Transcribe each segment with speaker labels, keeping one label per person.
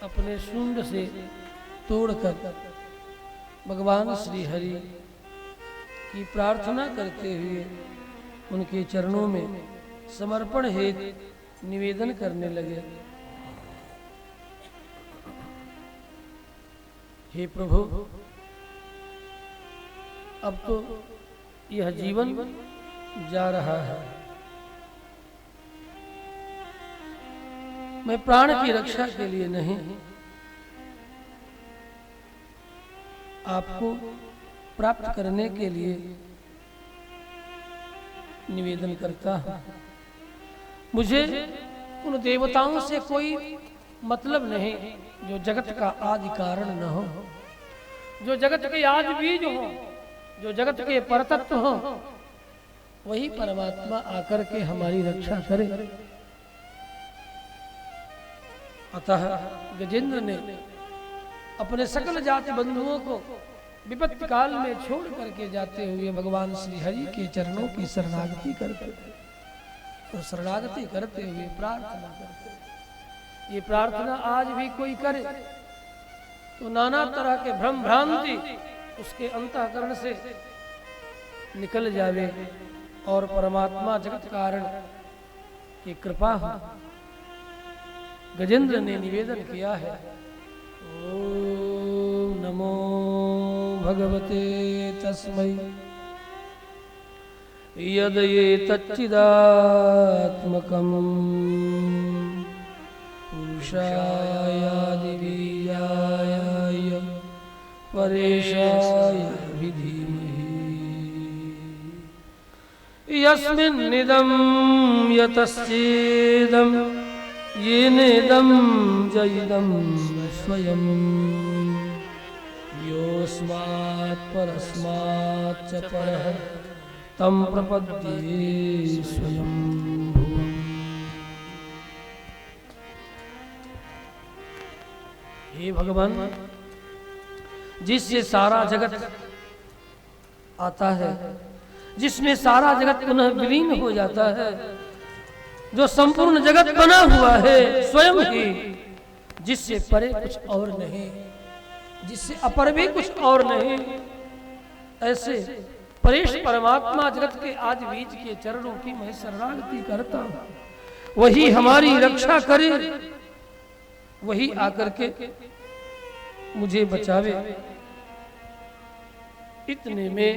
Speaker 1: अपने शुंड से तोड़कर भगवान श्री हरि की प्रार्थना करते हुए उनके चरणों में समर्पण हेतु निवेदन करने लगे। हे प्रभु, अब तो यह जीवन जा रहा है, मैं प्राण की रक्षा के लिए नहीं, आपको प्राप्त करने के लिए निवेदन करता हूं। मुझे उन देवताओं से कोई मतलब नहीं जो जगत का आदि कारण न हो, जो जगत के आदि बीज हो, जो जगत के परतत्व हो, वही परमात्मा आकर के हमारी रक्षा करे। अतः गजेंद्र ने अपने सकल जाति बंधुओं को विपत्ति काल में छोड़ करके जाते हुए भगवान श्री हरि के चरणों की शरणागति करते और शरणागति करते हुए प्रार्थना करते। ये प्रार्थना आज भी कोई करे तो नाना तरह के भ्रम भ्रांति उसके अंतःकरण से निकल जावे और परमात्मा जगत कारण की कृपा हो। गजेंद्र ने निवेदन किया है, ओम नमो भगवते तस्मै यद ये तच्चिदात्मकं पुरुषायादिवीर्याय परेशाय विधीमहि यस्मिन्निदं यतश्चेदं येनेदं जयिदं स्वयं योऽस्मात् परस्मात् च परः तं प्रपद्ये स्वयं। हे भगवान, जिससे सारा जगत आता है, जिसमें सारा जगत पुनः विलीन हो जाता है, जो संपूर्ण जगत बना हुआ है स्वयं ही, जिससे परे कुछ और नहीं, जिससे अपर भी कुछ और नहीं, ऐसे परेश परमात्मा जगत के आदि बीज के चरणों की मैं शरणागति करता हूं। वही हमारी रक्षा करे, वही आकर के मुझे बचावे। इतने में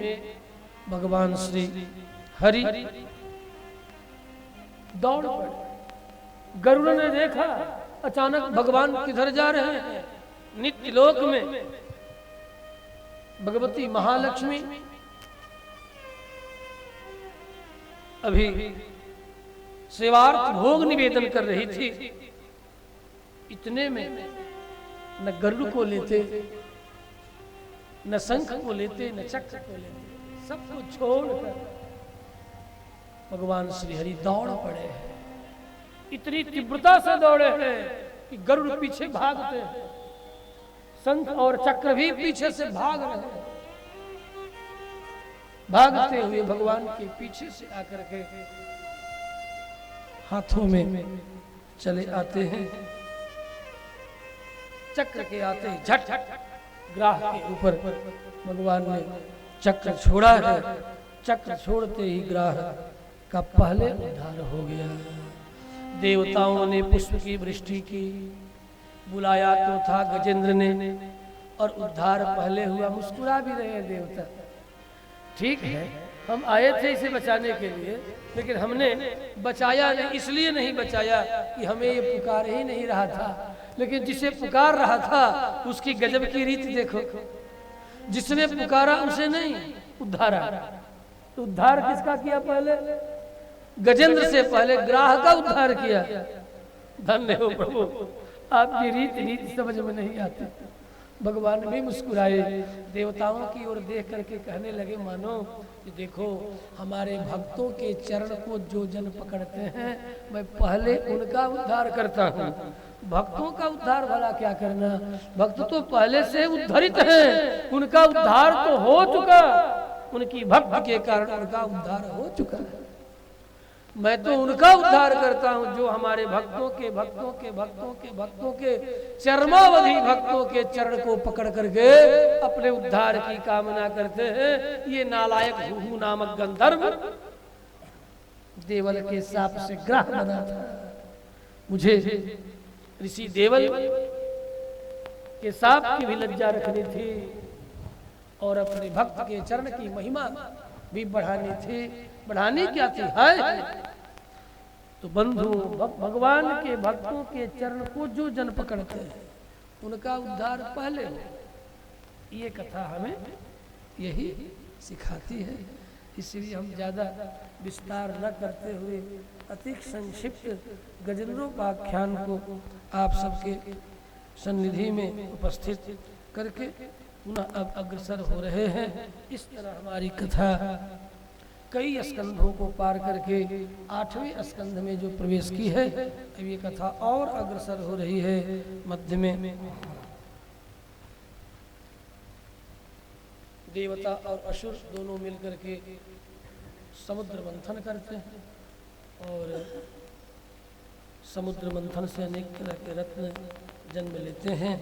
Speaker 1: भगवान श्री हरि दौड़ पड़े। गरुड़ ने देखा अचानक भगवान किधर जा रहे हैं। नित्य लोक में भगवती महालक्ष्मी अभी सेवार्थ भोग निवेदन कर रही थी। इतने में न गरुड़ को लेते, न शंख को लेते, न चक्र को लेते, सबको छोड़कर भगवान श्री हरि दौड़ पड़े हैं। इतनी तीव्रता से दौड़े हैं कि गरुड़ पीछे भागते हैं, शंख और चक्र भी पीछे से भाग रहे हैं। भागते हुए भगवान के पीछे से आकर के हाथों में चले आते हैं। चक्र के आते ही झट ग्राह के ऊपर भगवान ने चक्र छोड़ा है। चक्र छोड़ते ही ग्राह का पहले उद्धार हो गया। देवताओं ने पुष्प की वृष्टि की, बुलाया तो था गजेंद्र ने, और उद्धार पहले हुआ। मुस्कुरा भी रहे हैं देवता। ठीक है, हम आए थे इसे बचाने के लिए, लेकिन हमने बचाया नहीं, इसलिए नहीं बचाया कि हमें ये पुकार ही नहीं रहा था, लेकिन जिसे पुकार रहा था उसकी गजब की रीति देखो। जिसने पुकारा उसे नहीं उद्धारा। तो उद्धार किसका किया? पहले गजेंद्र से पहले ग्राह का उद्धार किया। धन्य हो प्रभु, आपकी रीति नीति समझ में नहीं आती। भगवान भी मुस्कुराए, देवताओं की ओर देख करके कहने लगे, मानो कि देखो हमारे भक्तों के चरण को जो जन पकड़ते हैं, मैं पहले उनका उद्धार करता हूँ। भक्तों का उद्धार भला क्या करना, भक्त तो पहले से उद्धरित हैं, उनका उद्धार तो हो चुका, उनकी भक्ति के कारण उनका उद्धार हो चुका है। मैं तो उनका उद्धार करता हूं जो हमारे भक्तों के भक्तों के भक्तों के भक्तों के चरमावधि भक्तों के चरण को पकड़ करके अपने उद्धार की कामना करते हैं। ये नालायक हुहू नामक गंधर्व देवल के शाप से ग्राह बना था। मुझे ऋषि देवल के शाप की भी लज्जा रखनी थी और अपने भक्त के चरण की महिमा भी बढ़ानी थी। बढ़ानी क्या थी है तो बंधु भगवान के भक्तों के चरण को जो जन पकड़ते हैं उनका उद्धार पहले हो। ये कथा हमें यही सिखाती है। इसलिए हम ज्यादा विस्तार न करते हुए अधिक संक्षिप्त गजेंद्रोपाख्यान को आप सबके सन्निधि में उपस्थित करके पुनः अब अग्रसर हो रहे हैं। इस तरह हमारी कथा कई स्कंधों को पार करके 8वें स्कंध में जो प्रवेश की है, अब ये कथा और अग्रसर हो रही है। मध्य में देवता और असुर दोनों मिलकर के समुद्र मंथन करते हैं और समुद्र मंथन से अनेक तरह के रत्न जन्म लेते हैं।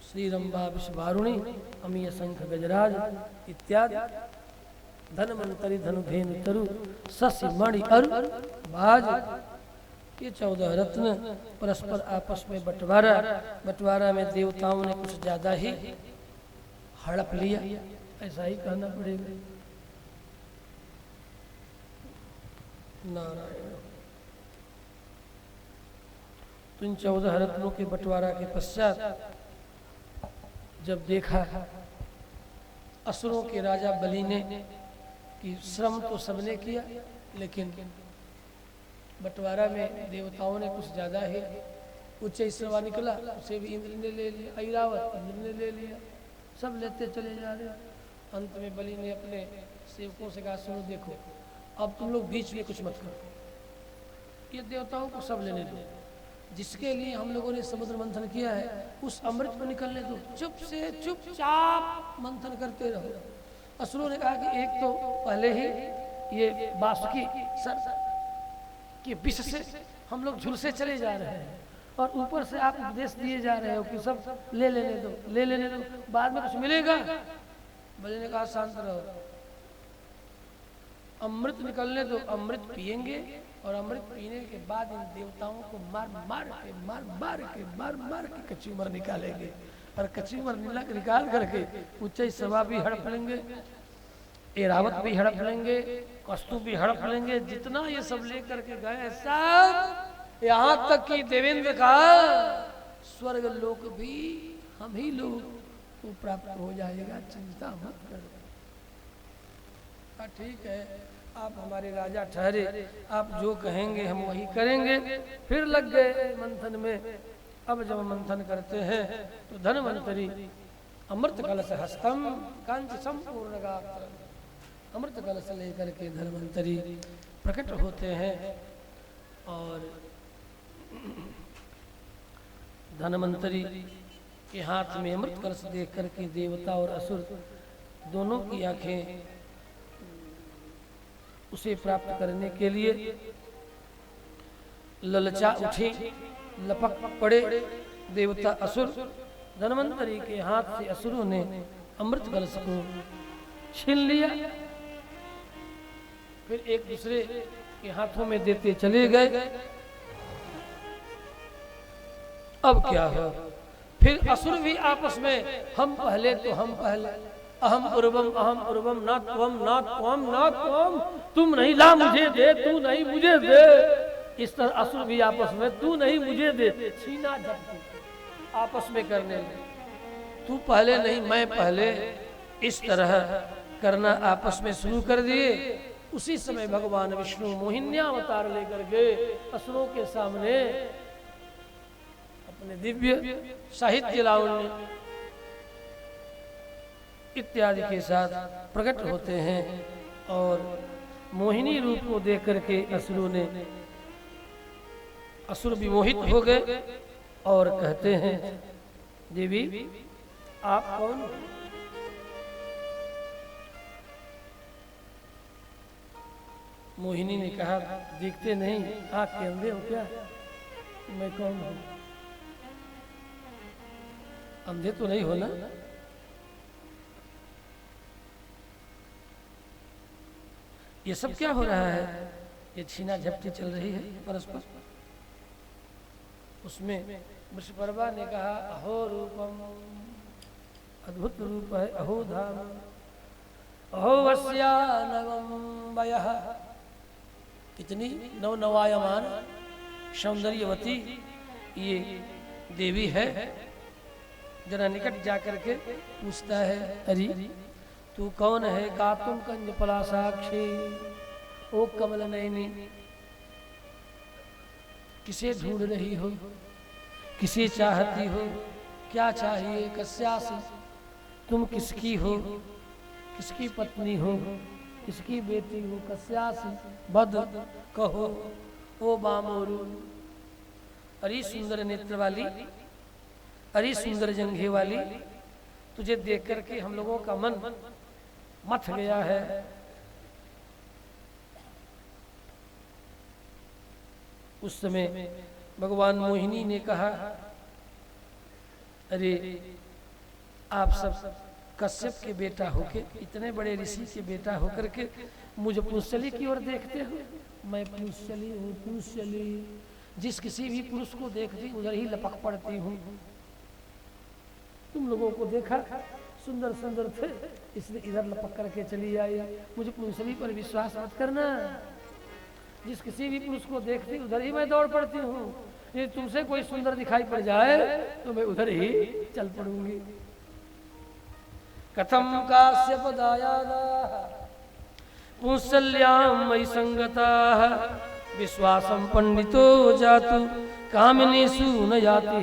Speaker 1: श्री रंभा विश्ववारुणी अमीय शंख गजराज इत्यादि धनवंतरी धनुधेनु तरु शशि मणि अरु बाज, ये 14 रत्न परस्पर आपस में बंटवारा में देवताओं ने कुछ ज्यादा ही हड़प लिया, ऐसा ही कहना पड़ेगा। नारायण। तो इन 14 रत्नों के बंटवारा के पश्चात जब देखा असुरों के राजा बलि ने कि श्रम तो सबने किया लेकिन बंटवारा में देवताओं ने कुछ ज्यादा ही उच्च ईश्वरवा निकला, उसे भी इंद्र ने ले लिया, ऐरावत इंद्र ने ले लिया, सब लेते चले जा रहे। अंत में बलि ने अपने सेवकों से कहा सुनो देखो अब तुम लोग बीच में कुछ मत करो, ये देवताओं को सब लेने दो, जिसके लिए हम लोगों ने समुद्र मंथन किया है उस अमृत को निकलने दो, चुपचाप मंथन करते रहो। असुरों ने कहा कि एक तो पहले ही ये बासुकी सर के विष से हम लोग झुलसे चले जा रहे हैं और ऊपर से आप उपदेश दिए जा रहे हो कि सब ले लेने दो, बाद में कुछ मिलेगा। बलि ने कहा शांत रहो, अमृत निकलने दो, अमृत पिएंगे और अमृत पीने के बाद इन देवताओं को मार के कच्ची उमर निकालेंगे और कच्ची उमर निकाल करके उच्च सभा भी हड़प लेंगे, ऐरावत भी हड़प लेंगे, कस्तु भी हड़प लेंगे, जितना ये सब लेकर के गए सब, यहाँ तक कि देवेंद्र का स्वर्ग लोक भी हम ही लोग को प्राप्त हो जाएगा, चिंता मत करो। ठीक है आप हमारे राजा ठहरे, आप जो कहेंगे हम वही करेंगे। फिर लग गए मंथन में। अब जब मंथन करते हैं तो धनवंतरी अमृत कलश हस्तम कांच संपूर्ण गात्र, अमृत कलश लेकर के धनवंतरी प्रकट होते हैं और धनवंतरी के हाथ में अमृत कलश देख करके देवता और असुर दोनों की आंखें उसे प्राप्त करने के लिए ललचा उठे, लपक पड़े देवता असुर। धनवंतरी के हाथ से असुरों ने अमृत कलश को छीन लिया, फिर एक दूसरे के हाथों में देते चले गए। अब क्या हुआ, फिर असुर भी आपस में हम पहले तो हम पहले, अहम उर्वम ना त्वम, तुम नहीं ला मुझे दे, तू नहीं मुझे दे। इस तरह असुर भी आपस में तू नहीं मुझे दे, छीना झपटी आपस में करने लगे, तू पहले नहीं मैं पहले, इस तरह करना आपस में शुरू कर दिए। उसी समय भगवान विष्णु मोहिनी अवतार लेकर के असुरों के सामने अपने दिव्य साहित्य लावण्य इत्यादि के साथ प्रकट होते हैं और मोहिनी रूप को देख करके असुर विमोहित हो गए और कहते हैं देवी आप कौन? मोहिनी ने कहा, देखते नहीं, आंख के अंधे हो क्या? मैं कौन हूं? अंधे तो नहीं हो ना? ये सब क्या हो रहा है? ये छीना झपटी चल रही है परस्पर। उसमें वृषपर्वा ने कहा, अहो रूपम, अद्भुत रूप है, अहो धाम, अहो वस्यानवम वयः, कितनी नवनवायमान सौंदर्यवती ये देवी है। जरा निकट जाकर के पूछता है, अरे तू कौन है? का तुम कंज पलासाक्षी, ओ कमल नयनी, किसे ढूंढ रही हो? किसे चाहती हो? क्या चाहिए? कस्यासी, तुम किसकी हो? किसकी पत्नी हो? किसकी बेटी हो? कस्यासी बद, कहो ओ बामोरू। अरे सुंदर नेत्र वाली, अरे सुंदर जंघे वाली, तुझे देख करके हम लोगों का मन मथ गया है। उस समय भगवान मोहिनी ने कहा, अरे आप सब कश्यप के बेटा होके, इतने बड़े ऋषि के बेटा होकर के मुझे पुंसली की ओर देखते हो? मैं पुंसली हूँ, पुंसली। जिस किसी भी पुरुष को देखती उधर ही लपक पड़ती हूँ। तुम लोगों को देखा सुंदर सुंदर थे, इसलिए इधर लपक करके चली आई। मुझे पुंसली पर विश्वास मत करना। जिस किसी भी पुरुष को देखती उधर ही मैं दौड़ पड़ती हूँ। यदि तुमसे कोई सुंदर दिखाई पड़ जाए तो मैं उधर ही चल पड़ूंगी। कथम काश्यप दायादा पुंसल्याम मयि संगता, विश्वासम पंडितो जातु कामिनीषु न जाति।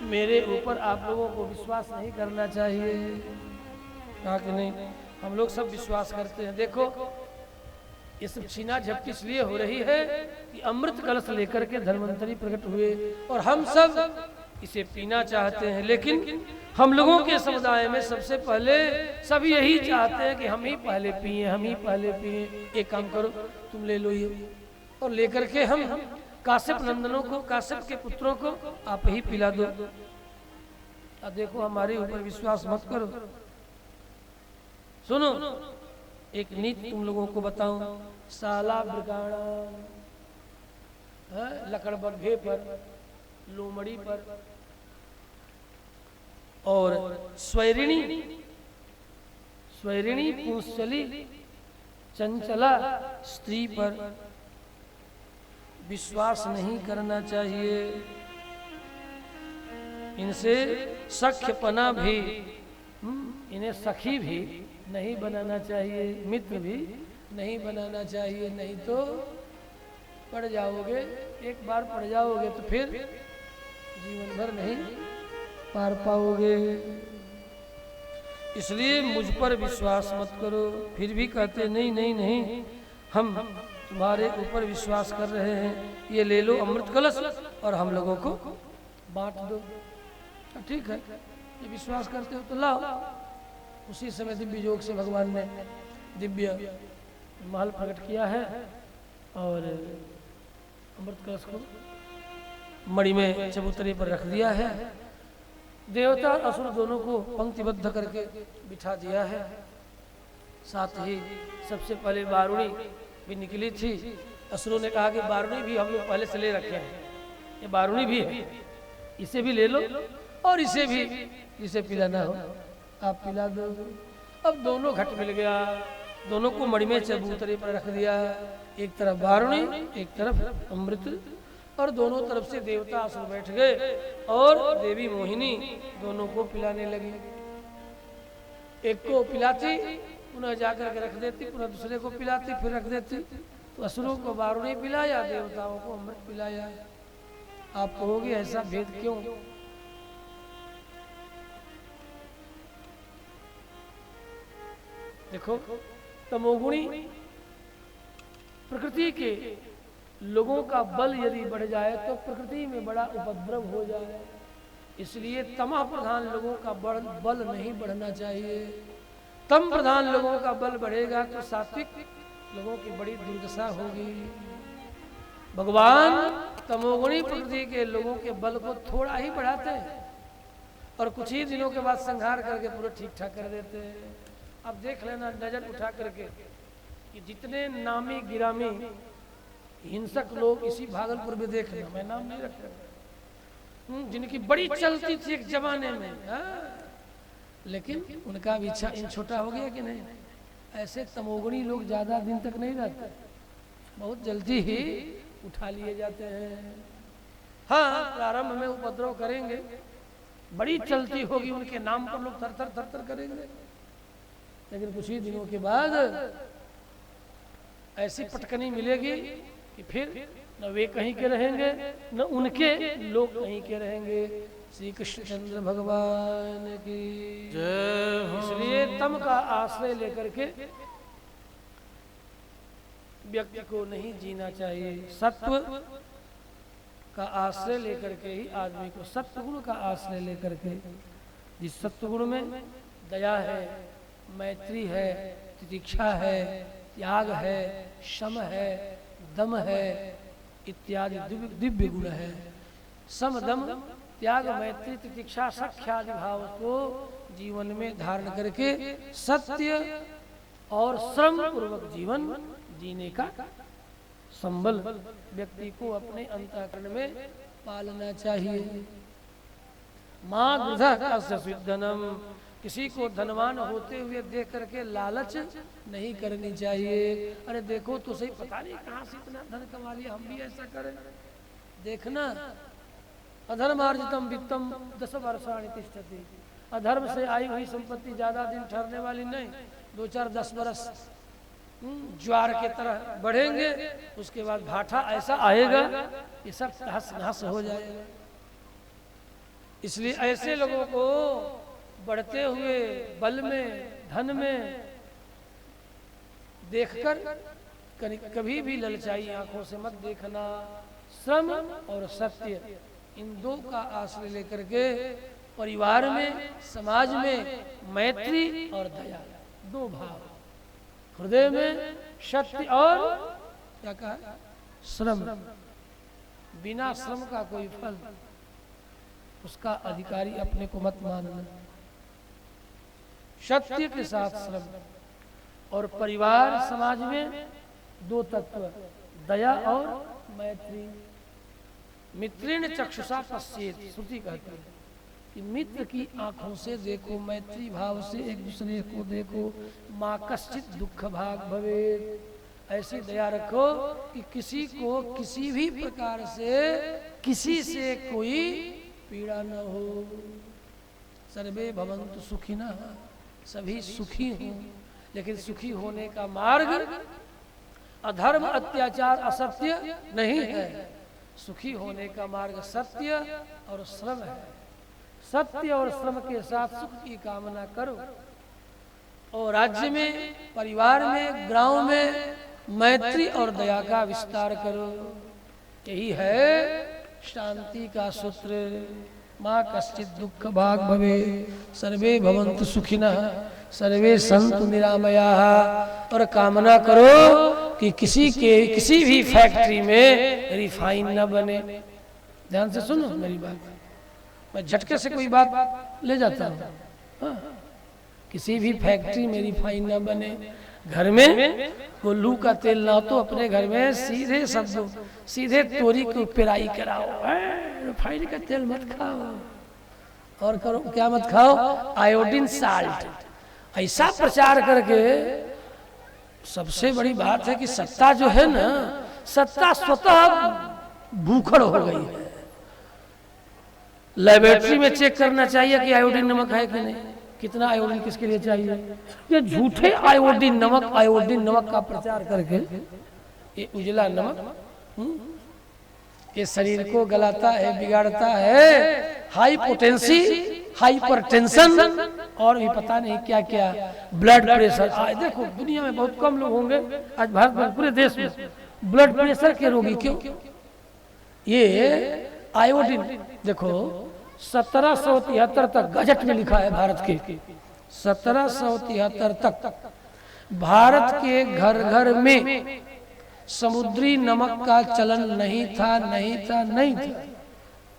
Speaker 1: मेरे ऊपर आप लोगों को विश्वास नहीं करना चाहिए। कहा कि नहीं, हम लोग सब विश्वास करते हैं। देखो ये सब छीना झपटी इसलिए हो रही है कि अमृत कलश लेकर के धन्वंतरी प्रकट हुए और हम सब इसे पीना चाहते हैं। लेकिन हम लोगों के समुदाय में सबसे पहले सब यही चाहते हैं कि हम ही पहले पिए, हम ही पहले पिए। एक काम करो, तुम ले लो ये, और लेकर के हम काश्यप नंदनों को, काश्यप के पुत्रों को आप ही पिला दो। अब देखो हमारे ऊपर विश्वास मत करो। सुनो, एक नीति तुम लोगों को बताऊं। साला ब्रगाणा, लकड़ बग्घे पर, लोमड़ी पर, और स्वैरिणी, स्वैरिणी पुंसली चंचला स्त्री पर विश्वास नहीं करना चाहिए। इनसे सख्यपना भी, इन्हें सखी भी नहीं बनाना चाहिए, मित्र भी नहीं बनाना चाहिए। नहीं तो पड़ जाओगे, एक बार पड़ जाओगे तो फिर जीवन भर नहीं पार पाओगे। इसलिए मुझ पर विश्वास मत करो। फिर भी कहते नहीं नहीं नहीं, हम तुम्हारे ऊपर विश्वास कर रहे हैं, ये ले लो अमृत कलश और हम लोगों को बांट दो। ठीक है, ये विश्वास करते हो तो लाओ। उसी समय दिव्य योग से भगवान ने दिव्य महल प्रकट किया है और अमृत कलश को मणि में चबूतरे पर रख दिया है। देवता और असुर दोनों को पंक्तिबद्ध करके बिठा दिया है। साथ ही सबसे पहले वारुणी भी निकली थी। असुरों ने कहा कि वारुणी भी हम लोग पहले से ले रखे हैं, ये वारुणी भी है, इसे भी ले लो और इसे भी, जिसे पिलाना हो आप पिला दो। अब दोनों घट मिल गया, दोनों को मणि में चबूतरे पर रख दिया। एक तरफ वारुणी, एक तरफ अमृत, और दोनों तरफ से देवता असुर बैठ गए और देवी मोहिनी दोनों को पिलाने लगी। एक को पिलाती, पुनः जाकर के रख देती, पुनः दूसरे को पिलाती, फिर रख देती। तो असुरों को वारुणी पिलाया, देवताओं को अमृत पिलाया। आप कहोगे ऐसा भेद क्यों? देखो, तमोगुणी प्रकृति के लोगों का बल यदि बढ़ जाए तो प्रकृति में बड़ा उपद्रव हो जाए। इसलिए तमः प्रधान लोगों का बल नहीं बढ़ना चाहिए। तम प्रधान लोगों का बल बढ़ेगा तो सात्विक लोगों की बड़ी दुर्दशा होगी। भगवान तमोगुणी प्रकृति के लोगों के बल को थोड़ा ही बढ़ाते हैं और कुछ ही दिनों के बाद संहार करके पूरा ठीक ठाक कर देते हैं। अब देख लेना नजर उठा करके कि जितने नामी गिरामी हिंसक लोग इसी भागलपुर में देख लेना, मैं नाम नहीं रख रहा, जिनकी बड़ी चलती थी एक जमाने में, लेकिन उनका भी इच्छा इन छोटा हो गया कि नहीं। ऐसे तमोगुणी लोग ज्यादा दिन तक नहीं रहते, बहुत जल्दी ही उठा लिए जाते हैं। हाँ, प्रारंभ में उपद्रव करेंगे, बड़ी चलती होगी, उनके नाम पर लोग थर थर करेंगे, लेकिन कुछ ही दिनों के बाद ऐसी पटकनी मिलेगी कि फिर न वे कहीं के रहेंगे न उनके लोग कहीं के रहेंगे। श्री कृष्णचंद्र भगवान की जय हो। इसलिए तम का आश्रय लेकर के व्यक्ति को नहीं जीना चाहिए, सत्व का आश्रय लेकर के ही आदमी को, सत्वगुण का आश्रय लेकर के, जिस सत्वगुण में दया है, मैत्री है, तितिक्षा है, त्याग है, शम है, दम है इत्यादि दिव्य गुण है। सम दम त्याग मैत्री तितिक्षा सख्यादि भाव को जीवन में धारण करके सत्य और श्रम पूर्वक जीवन जीने का संबल व्यक्ति को अपने अंतःकरण में पालना चाहिए। माँ गृधः सिद्धनम, किसी को धनवान होते हुए देख करके लालच नहीं करनी चाहिए। अरे देखो तो सही, पता नहीं कहाँ से इतना धन कमा लिया, हम भी ऐसा करें। देखना, अधर्मार्जितम वित्तम 10 वर्षाणि तिष्ठति, अधर्म से आई हुई संपत्ति ज्यादा दिन ठहरने वाली नहीं, 2-4-10 वर्ष ज्वार के तरह बढ़ेंगे, उसके बाद भाटा ऐसा आएगा ये सब तहस नहस हो जाएगा। इसलिए ऐसे लोगों को बढ़ते हुए बल में, धन में देखकर कभी भी ललचाई आंखों से मत देखना। श्रम और सत्य, इन दो का आश्रय लेकर के परिवार में, समाज में मैत्री और दया, दो भाव, हृदय में सत्य और क्या कहा, श्रम। बिना श्रम का कोई फल, उसका अधिकारी अपने को मत मानना। सत्य के साथ श्रम, और परिवार समाज में 2 तत्व, दया और मैत्री। मित्रेण चक्षुषा पश्येत, श्रुति कहती है कि मित्र की आंखों से देखो, मैत्री भाव से एक दूसरे को देखो। माँ कश्चित दुख भाग भवेत्, ऐसी दया रखो कि किसी को किसी भी प्रकार से किसी से कोई पीड़ा न हो। सर्वे भवन्तु सुखिनः, सभी सुखी हों, लेकिन सुखी होने का मार्ग अधर्म, अत्याचार, असत्य नहीं है। सुखी होने का मार्ग सत्य और श्रम है। सत्य और श्रम के साथ सुख की कामना करो, और राज्य में, परिवार में, गांव में मैत्री और दया का विस्तार करो। यही है शांति का सूत्र। माँ कश्चित दुख भाग भवे, सर्वे भवन्तु सुखिनः, सर्वे सन्तु निरामयाः। और कामना करो कि किसी भी फैक्ट्री में रिफाइन न बने। ध्यान से सुनो मेरी बात, मैं झटके से कोई बात ले जाता हूँ। हाँ, किसी भी फैक्ट्री में रिफाइन न बने। घर में कोल्लू का तेल ना तो अपने घर में सीधे शब्दों, सीधे तोरी को पेराई कराओ, रिफाइन का तेल मत खाओ। और करो क्या मत खाओ, आयोडीन साल्ट। ऐसा प्रचार करके, सबसे बड़ी बात है कि सत्ता जो है ना, सत्ता स्वतः भूखड़ हो गई है। लेबोरेटरी में चेक करना चाहिए कि आयोडीन नमक है कि नहीं, कितना आयोडीन किसके लिए चाहिए। ये झूठे आयोडीन नमक का प्रचार करके, ये उजला नमक ये शरीर को गलाता है, बिगाड़ता है। हाई पोटेंसी, हाइपरटेंशन और भी पता नहीं क्या क्या, ब्लड प्रेशर। आज देखो दुनिया में बहुत कम लोग होंगे, आज भारत में, पूरे देश में ब्लड प्रेशर के रोगी। क्यों? ये आयोडीन देखो 1773 तक गजट में लिखा है भारत के, 1773 तक भारत के घर घर में समुद्री नमक का चलन नहीं था।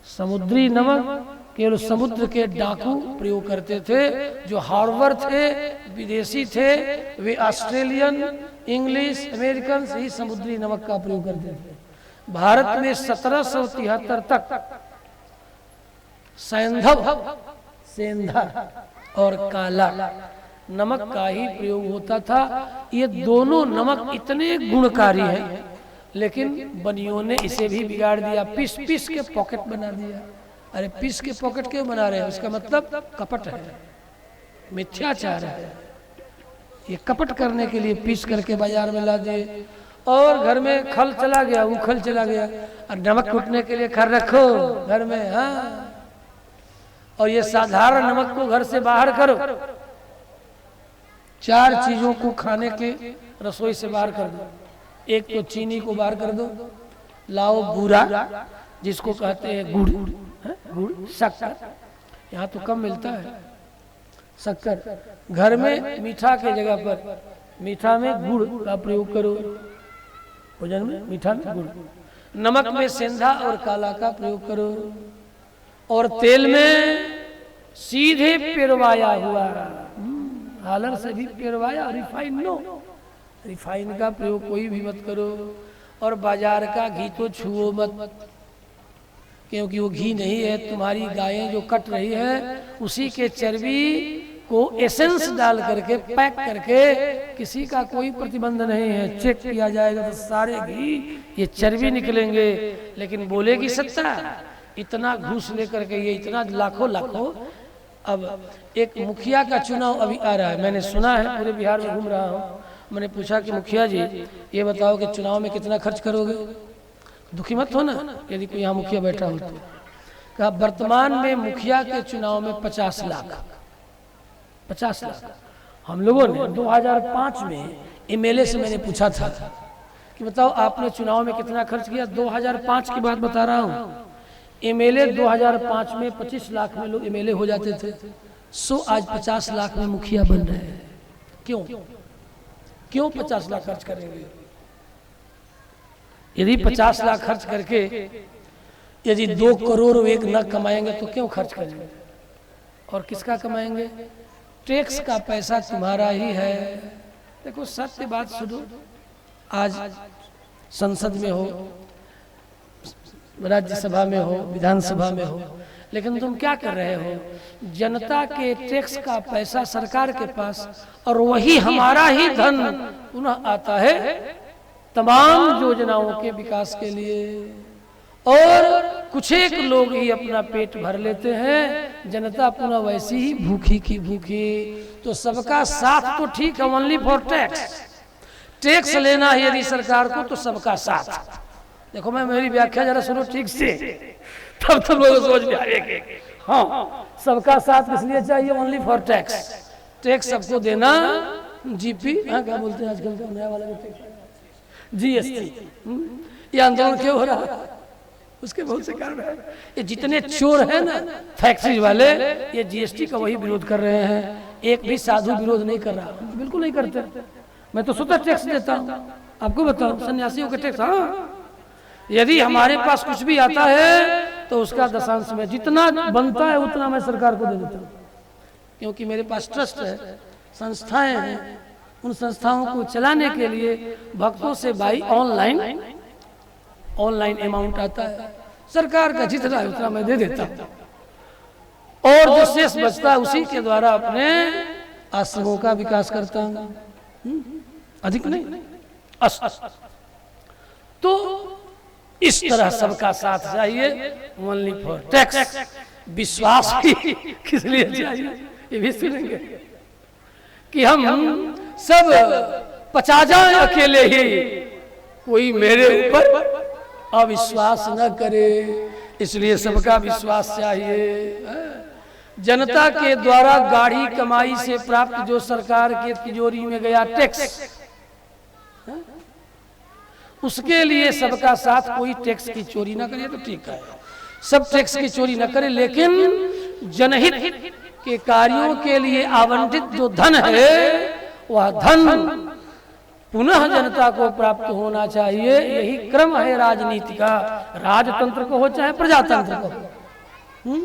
Speaker 1: समुद्री नमक केवल समुद्र के डाकू प्रयोग करते थे, जो हार्बर थे, विदेशी थे, वे ऑस्ट्रेलियन, इंग्लिश, अमेरिकन ही समुद्री नमक का प्रयोग करते थे। भारत में 1773 तक सेंधा और काला नमक का ही प्रयोग होता था। ये दोनों नमक इतने गुणकारी हैं, लेकिन बनियों ने इसे भी बिगाड़ दिया, पीस पीस के पॉकेट बना दिया। अरे पीस के पॉकेट क्यों बना रहे हैं? उसका मतलब कपट है, मिथ्याचार है। ये कपट करने के लिए पीस करके बाजार में ला दिए, और घर में खल चला गया, उखल चला गया, और नमक कूटने के लिए खल रखो घर में। हाँ, और ये साधारण नमक को घर से बाहर करो। 4 चीजों को खाने के रसोई से बाहर कर दो। एक तो चीनी को बाहर कर दो, लाओ बूरा, जिसको कहते हैं गुड़, शक्कर, यहाँ तो कम मिलता है शक्कर। घर में मीठा के जगह पर मीठा में गुड़ का प्रयोग करो, भोजन में मीठा में गुड़। नमक में सेंधा और काला का प्रयोग करो, और तेल में सीधे पिरवाया हुआ, हालर से भी पिरवाया, रिफाइन नो, रिफाइन का प्रयोग कोई भी मत करो। और बाजार का घी तो छुओ मत, क्योंकि वो घी नहीं है। तुम्हारी गायें जो कट रही है, उसी के चर्बी को एसेंस डाल करके पैक करके, किसी का कोई प्रतिबंध नहीं है। चेक किया जाएगा तो सारे घी ये चर्बी निकलेंगे। लेकिन बोलेगी सत्ता, इतना घूस लेकर के, ये इतना लाखों। अब एक मुखिया का चुनाव अभी आ रहा है, मैंने सुना है, पूरे बिहार में घूम रहा हूँ। मैंने पूछा कि मुखिया जी ये बताओ कि चुनाव में कितना खर्च करोगे? दुखी मत हो ना यदि कोई यहाँ मुखिया बैठा हो तो। कहा वर्तमान में मुखिया के चुनाव में 50 लाख। हम लोगों ने 2005 में एमएलए से मैंने पूछा था कि बताओ आपने चुनाव में कितना खर्च किया। 2005 की बात बता रहा हूँ। एमएलए 2005 में 25 लाख में लोग एमएलए हो जाते थे, सो आज 50 लाख में मुखिया बन रहे हैं। क्यों 50 लाख खर्च करेंगे? यदि 50 लाख खर्च करके यदि 2 करोड़ एक न कमाएंगे तो क्यों खर्च करेंगे? और किसका कमाएंगे? टैक्स का पैसा तुम्हारा ही है। देखो सत्य बात सुनो, आज संसद में हो, राज्यसभा में हो, विधानसभा में हो, लेकिन तुम क्या कर रहे हो? जनता के टैक्स का पैसा सरकार के पास, और वही हमारा ही धन पुनः आता है तमाम योजनाओं के विकास के लिए। और कुछ एक लोग ही अपना पेट भर लेते हैं, जनता पुनः वैसी ही भूखी की भूखी। तो सबका साथ तो ठीक है, ओनली फॉर टैक्स लेना है यदि सरकार को, तो सबका साथ। देखो मैं मेरी व्याख्या जरा सुनो ठीक से, तब तुम लोग सोच में आएंगे। हाँ, सबका साथ किस लिए चाहिए? ओनली फॉर टैक्स सबको देना। जीपी, हाँ क्या बोलते हैं आजकल का नया वाला जीएसटी। ये आंदोलन क्यों हो रहा है? उसके बहुत से कारण है। ये जितने चोर हैं ना फैक्ट्री वाले, ये जीएसटी का वही विरोध कर रहे हैं। एक भी साधु विरोध नहीं कर रहा, बिल्कुल नहीं करते। मैं तो स्वतः टैक्स देता हूँ, आपको बताऊं, सन्यासियों का टैक्स। हाँ, यदि हमारे पास कुछ भी आता है तो उसका दशांश में जितना बनता है उतना मैं सरकार को दे देता हूँ, क्योंकि मेरे पास ट्रस्ट है, संस्थाएं हैं। उन संस्थाओं को चलाने के लिए भक्तों से भाई ऑनलाइन अमाउंट आता है, सरकार का जितना है उतना मैं दे देता हूँ, और जो शेष बचता है उसी के द्वारा अपने आश्रमों का विकास करता हूँ, अधिक नहीं। तो इस तरह सबका साथ चाहिए, ओनली फॉर टैक्स। विश्वास भी किस लिए चाहिए ये भी सुनेंगे कि हम सब पचा जाए अकेले ही, कोई मेरे ऊपर अविश्वास न करे, इसलिए सबका विश्वास चाहिए। जनता के द्वारा गाढ़ी कमाई से प्राप्त जो सरकार के तिजोरी में गया टैक्स, उसके लिए सबका साथ। कोई टैक्स की चोरी ना करे तो ठीक है, सब टैक्स की चोरी ना करे, लेकिन जनहित के कार्यों के लिए आवंटित जो धन है वह धन पुनः जनता को प्राप्त होना चाहिए। यही क्रम है राजनीति का, राजतंत्र को हो चाहे प्रजातंत्र को हो।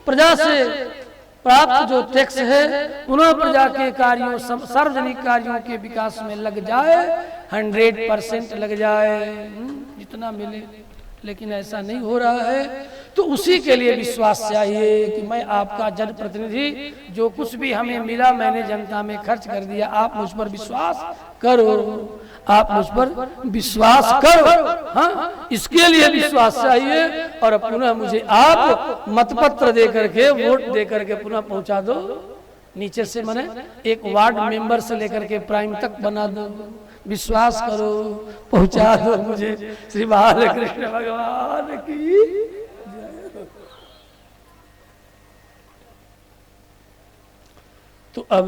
Speaker 1: प्रजा से प्राप्त जो टैक्स है पुनः प्रजा के कार्यों, सार्वजनिक कार्यों के विकास में लग जाए, 100% लग जाए, जितना मिले। लेकिन ऐसा नहीं हो रहा है। तो उसी के लिए विश्वास चाहिए कि मैं आपका जनप्रतिनिधि, जो कुछ भी हमें मिला मैंने जनता में खर्च कर दिया, आप मुझ पर विश्वास करो, आप मुझ पर विश्वास करो। हाँ, इसके लिए विश्वास चाहिए। और पुनः मुझे आप मतपत्र दे करके, वोट दे करके पुनः पहुंचा दो नीचे से, मैंने एक वार्ड मेंबर से लेकर के प्राइम तक बना दो। विश्वास करो, पहुंचा दो मुझे। श्री बालकृष्ण भगवान की जय। तो अब